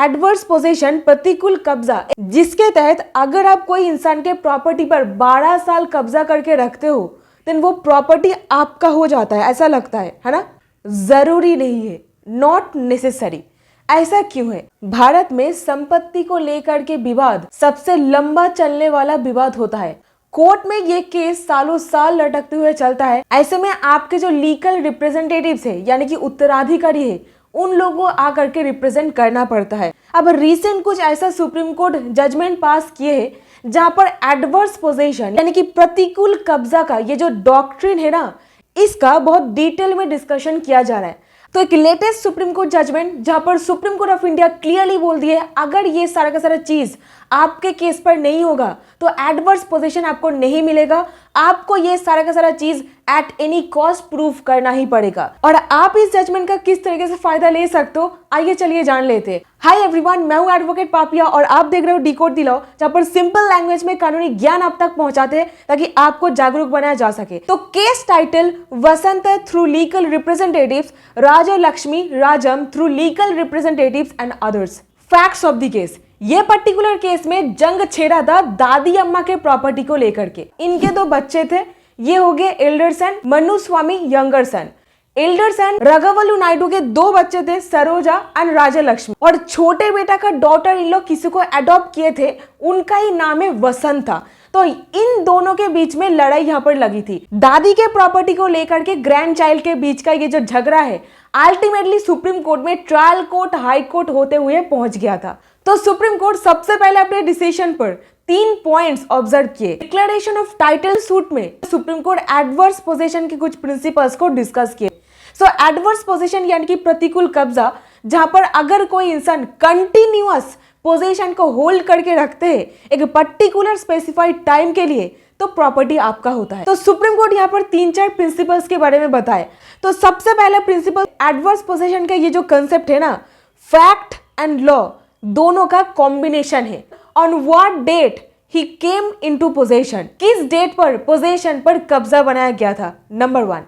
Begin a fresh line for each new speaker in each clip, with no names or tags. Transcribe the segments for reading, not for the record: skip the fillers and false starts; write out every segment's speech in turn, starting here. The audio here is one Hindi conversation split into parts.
एडवर्स पोजीशन प्रतिकूल कब्जा, जिसके तहत अगर आप कोई इंसान के प्रॉपर्टी पर 12 साल कब्जा करके रखते हो देन वो प्रॉपर्टी आपका हो जाता है, ऐसा लगता है ना? जरूरी नहीं है, नॉट नेसेसरी। ऐसा क्यों है? भारत में संपत्ति को लेकर के विवाद सबसे लंबा चलने वाला विवाद होता है। कोर्ट में ये केस सालों साल लटकते हुए चलता है। ऐसे में आपके जो लीगल रिप्रेजेंटेटिव्स है यानी कि उत्तराधिकारी है, उन लोगों को आकर के रिप्रेजेंट करना पड़ता है। अब रिसेंट कुछ ऐसा सुप्रीम कोर्ट जजमेंट पास किए हैं जहां पर एडवर्स पोजीशन यानी कि प्रतिकूल कब्जा का ये जो डॉक्ट्रिन है ना, इसका बहुत डिटेल में डिस्कशन किया जा रहा है। तो एक लेटेस्ट सुप्रीम कोर्ट जजमेंट जहां पर supreme court of India clearly बोल दिए अगर ये सारा का सारा चीज आपके केस पर नहीं होगा तो एडवर्स पोजीशन आपको नहीं मिलेगा, आपको ये सारा का सारा चीज एट एनी कॉस्ट प्रूफ करना ही पड़ेगा। और आप इस जजमेंट का किस तरीके से फायदा ले सकते हो, आइए चलिए जान लेते हैं। हाय एवरीवन, मैं हूं एडवोकेट पापिया और आप देख रहे हो डिकोड द लॉ, जहां पर सिंपल लैंग्वेज में कानूनी ज्ञान आप तक पहुंचाते हैं ताकि आपको जागरूक बनाया जा सके। तो case title Vasant through legal representatives, Raja Lakshmi Rajam through legal representatives and others. Facts of the case, ये पर्टिकुलर केस में जंग छेड़ा था दादी अम्मा के प्रॉपर्टी को लेकर के। इनके 2 बच्चे थे, ये हो गए एल्डर सन मनु स्वामी यंगर सन। एल्डर सन रघुवलु नायडू के 2 बच्चे थे, सरोजा एंड राजा लक्ष्मी। और छोटे बेटा का डॉटर इन लोग किसी को अडॉप्ट किए थे, उनका ही नाम है वसंत था। तो इन दोनों के बीच में लड़ाई यहाँ पर लगी थी। दादी के प्रॉपर्टी को लेकर के ग्रैंड चाइल्ड के बीच का ये जो झगड़ा है अल्टीमेटली सुप्रीम कोर्ट में ट्रायल कोर्ट हाई कोर्ट होते हुए पहुंच गया था। तो सुप्रीम कोर्ट सबसे पहले अपने डिसीजन पर 3 पॉइंट्स ऑब्जर्व किए। डिक्लेरेशन ऑफ टाइटल सूट में सुप्रीम कोर्ट एडवर्स पोजीशन के कुछ प्रिंसिपल्स को डिस्कस किए। सो एडवर्स पोजीशन यानी कि प्रतिकूल कब्जा, जहां पर अगर कोई इंसान कंटिन्यूअस पोजीशन को होल्ड करके रखते हैं एक पर्टिकुलर स्पेसिफाइड टाइम के लिए, तो प्रॉपर्टी आपका होता है। तो सुप्रीम कोर्ट यहाँ पर 3-4 प्रिंसिपल्स के बारे में बताए। तो सबसे पहला प्रिंसिपल एडवर्स पोजीशन का ये जो कंसेप्ट है ना, फैक्ट एंड लॉ दोनों का कॉम्बिनेशन है। On what date he came into position, किस डेट पर पोजीशन पर कब्जा बनाया गया था, number 1।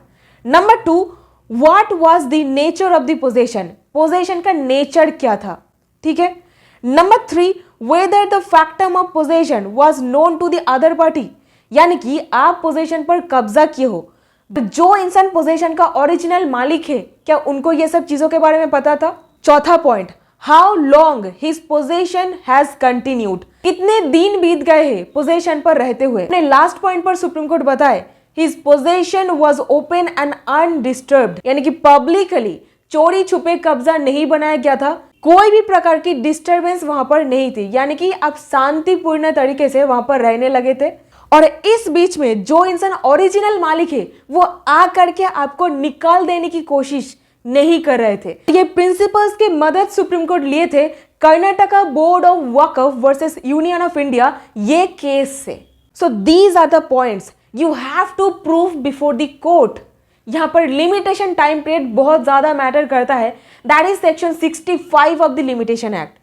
Number 2, what was the nature of the position, position का नेचर क्या था, ठीक है। Number 3, whether the factum of position was known to the other party, यानी कि आप पोजीशन पर कब्जा किए हो, जो इंसान पोजीशन का ओरिजिनल मालिक है क्या उनको ये सब चीजों के बारे में पता था। चौथा point, how long his position has continued, कितने दिन बीत गए हैं पोजीशन पर रहते हुए। अपने लास्ट पॉइंट पर सुप्रीम कोर्ट बताए his position was open and undisturbed, यानी कि पब्लिकली चोरी छुपे कब्जा नहीं बनाया गया था, कोई भी प्रकार की डिस्टर्बेंस वहां पर नहीं थी, यानी कि आप शांतिपूर्ण तरीके से वहां पर रहने लगे थे। और इस बीच में जो इंसान ओरिजिनल मालिक है वो आ करके आपको निकाल देने की कोशिश नहीं कर रहे थे। ये प्रिंसिपल्स की मदद सुप्रीम कोर्ट लिए थे Karnataka board of Waqf versus union of India ये केस से। So these are the points you have to prove before the court. यहाँ पर लिमिटेशन टाइम पीरियड बहुत ज्यादा मैटर करता है, that is section 65 of the limitation act.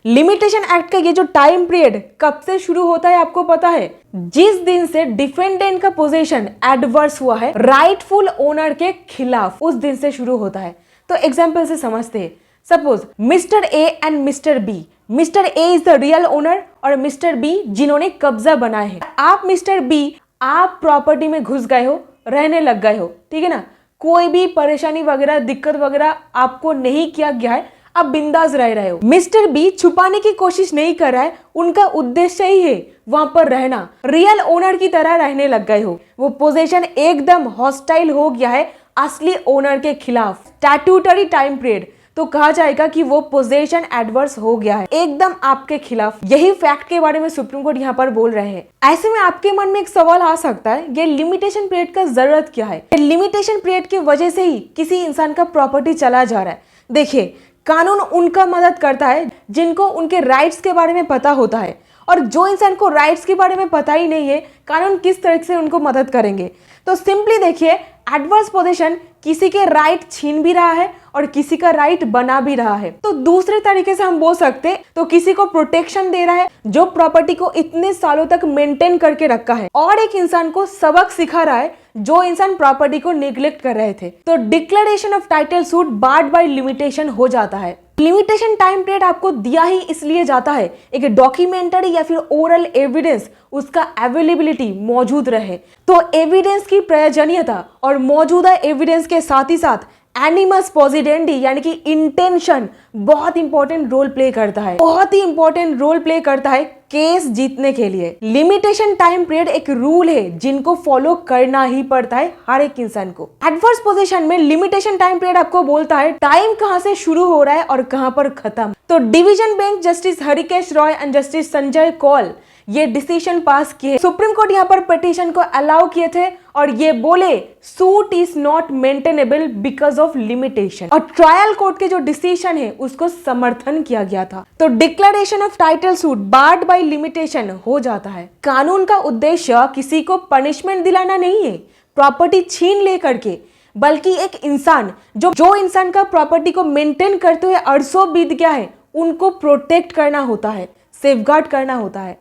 Limitation act का ये जो टाइम पीरियड कब से शुरू होता है आपको पता है, जिस दिन से डिफेंडेंट का पोजीशन एडवर्स हुआ है राइटफुल ओनर के खिलाफ, उस दिन से शुरू होता है। तो एग्जांपल से समझते हैं, suppose mister A and mister B, mister A is the real owner और मिस्टर बी जिन्होंने कब्जा बनाए हैं। आप मिस्टर बी आप प्रॉपर्टी में घुस गए हो, रहने लग गए हो, ठीक है ना, कोई भी परेशानी वगैरह दिक्कत वगैरह आपको नहीं किया गया है, आप बिंदास रह रहे हो। मिस्टर बी छुपाने की कोशिश नहीं कर रहा है, उनका उद्देश्य ही है वहां पर रहना, रियल ओनर की तरह रहने लग गए हो। वो पोजीशन एकदम हॉस्टाइल हो गया है असली ओनर के खिलाफ, स्टैट्यूटरी टाइम पीरियड, तो कहा जाएगा कि वो पोजीशन एडवर्स हो गया है एकदम आपके खिलाफ। यही फैक्ट के बारे में सुप्रीम कोर्ट यहाँ पर बोल रहे हैं। ऐसे में आपके मन में एक सवाल आ सकता है, ये लिमिटेशन पीरियड का जरूरत क्या है। लिमिटेशन पीरियड की वजह से ही किसी इंसान का प्रॉपर्टी चला जा रहा है। देखिए, कानून उनका मदद करता है जिनको उनके राइट्स के बारे में पता होता है, और जो इंसान को राइट्स के बारे में पता ही नहीं है कानून किस तरह से उनको मदद करेंगे। तो सिंपली देखिए, एडवर्स पोजीशन किसी के राइट छीन भी रहा है और किसी का राइट बना भी रहा है। तो दूसरे तरीके से हम बोल सकते हैं तो किसी को प्रोटेक्शन दे रहा है जो प्रॉपर्टी को इतने सालों तक मेंटेन करके रखा है, और एक इंसान को सबक सिखा रहा है जो इंसान प्रॉपर्टी को निग्लेक्ट कर रहे थे। तो declaration of title suit barred by limitation हो जाता है। लिमिटेशन टाइम पीरियड आपको दिया ही इसलिए जाता है एक डॉक्यूमेंटरी या फिर ओरल एविडेंस उसका अवेलेबिलिटी मौजूद रहे। तो एविडेंस की प्रयोजनीयता और मौजूदा एविडेंस के साथ ही साथ एनिमस पॉजिडेंडी यानी कि इंटेंशन बहुत इंपॉर्टेंट रोल प्ले करता है, बहुत ही इंपॉर्टेंट रोल प्ले करता है केस जीतने के लिए। लिमिटेशन टाइम पीरियड एक रूल है जिनको फॉलो करना ही पड़ता है हर एक इंसान को। एडवर्स पोजीशन में लिमिटेशन टाइम पीरियड आपको बोलता है टाइम कहां से शुरू हो रहा है और कहां पर खत्म। तो division bench justice Hrishikesh Roy and justice Sanjay Kaul ये डिसीजन पास किए। सुप्रीम कोर्ट यहाँ पर पिटीशन को अलाउ किए थे और ये बोले suit is not maintainable because of limitation, और ट्रायल कोर्ट के जो डिसीजन है उसको समर्थन किया गया था। तो declaration of title suit barred by limitation हो जाता है। कानून का उद्देश्य किसी को पनिशमेंट दिलाना नहीं है, प्रॉपर्टी छीन ले करके, बल्कि एक इंसान जो इंसान का प्रॉपर्टी को मेंटेन करते हुए अरसों बीत गया है उनको प्रोटेक्ट करना होता है, सेफगार्ड करना होता है।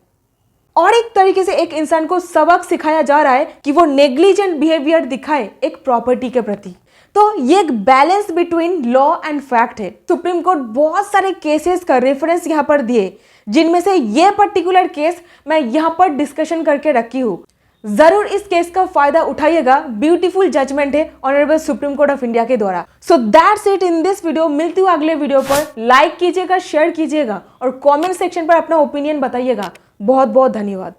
और एक तरीके से एक इंसान को सबक सिखाया जा रहा है कि वो नेग्लिजेंट बिहेवियर दिखाए एक प्रॉपर्टी के प्रति। तो ये एक balance between law and fact है। सुप्रीम कोर्ट बहुत सारे केसेस का रेफरेंस यहाँ पर दिए, जिनमें से ये पर्टिकुलर केस मैं यहाँ पर डिस्कशन करके रखी हूँ। जरूर इस केस का फायदा उठाइएगा, ब्यूटीफुल जजमेंट है honourable supreme court of India के द्वारा। So that's it in this video. मिलती हूँ अगले वीडियो पर। लाइक कीजिएगा, शेयर कीजिएगा और कमेंट सेक्शन पर अपना ओपिनियन बताइएगा। बहुत बहुत धन्यवाद।